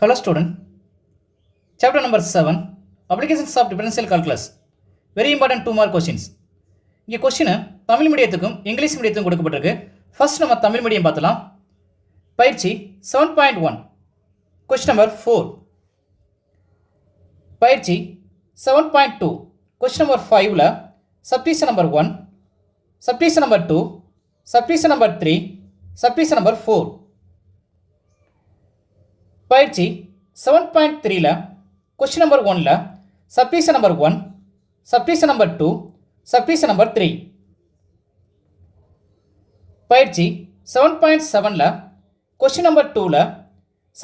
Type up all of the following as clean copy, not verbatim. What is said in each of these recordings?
Hello student, chapter number 7, applications of differential calculus. Very important 2 more questions. இங்கே question Tamil மீடியத்துக்கும் English மீடியத்துக்கும் கொடுக்கப்பட்டிருக்கு. First நம்ம Tamil medium பார்த்தலாம். பயிற்சி 7.1 question number 4. பயிற்சி 7.2 கொஸ்டின் நம்பர் 5ல subdivision number 1, subdivision number 2, subdivision number 3, subdivision number 4. பயிற்சி 7.3ல question number 1ல subdivision number 1, subdivision number 2, subdivision number 3. பயிற்சி 7.7ல கொஸ்டின் நம்பர் 2ல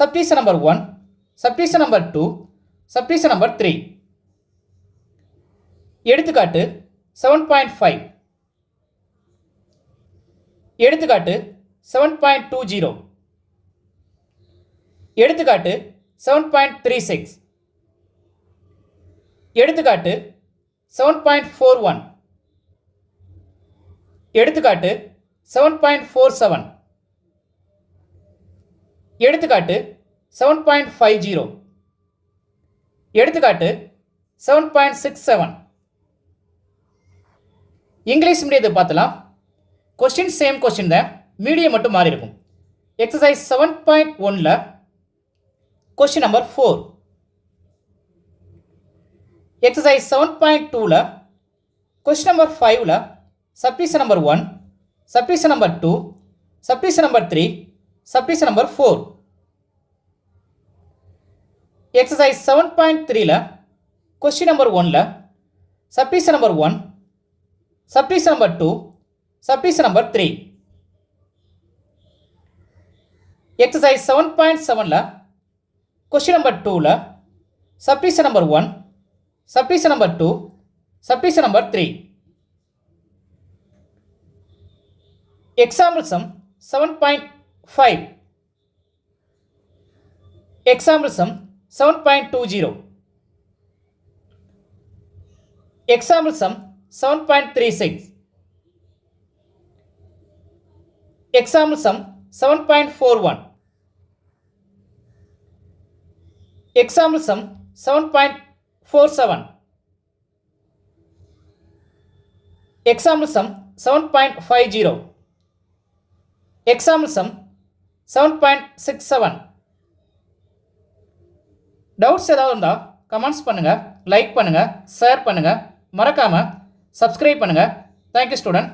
subdivision number 1, subdivision number 2, subdivision number 3. எடுத்துக்காட்டு 7.5. எடுத்துக்காட்டு 7.20. எடுத்துக்காட்டு 7.36. எடுத்துக்காட்டு 7.41. எடுத்துக்காட்டு 7.47. எடுத்துக்காட்டு 7.50. எடுத்துக்காட்டு 7.67. இங்கிலீஷ் மீடியத்தை பார்த்தலாம். கொஸ்டின் சேம் கொஸ்டின் தான், மீடியம் மட்டும் மாறி இருக்கும். எக்ஸசைஸ் 7.1ல கொஸ்டின் நம்பர் 4. எக்ஸசைஸ் 7.2ல கொஸ்டின் நம்பர் 5ல subdivision number 1, subdivision number 2, subdivision number 3, subdivision number 4. Exercise 7.3ல கொஸ்டின் நம்பர் 1ல subdivision number 1, subdivision number 2, subdivision number 3. Exercise 7.7ல கொஸ்டின் நம்பர் 2ல subdivision number 1, subdivision number 2, subdivision number 3. Example sum 7.5. Example sum 7.20. Example some 7.36. Example sum 7.41. Example sum 7.47. Example sum 7.50. Example sum 7.67. Doubts ஏதாவது இருந்தால் comments பண்ணுங்கள், like பண்ணுங்கள், share பண்ணுங்கள், மறக்காமல் subscribe பண்ணுங்கள். Thank you student.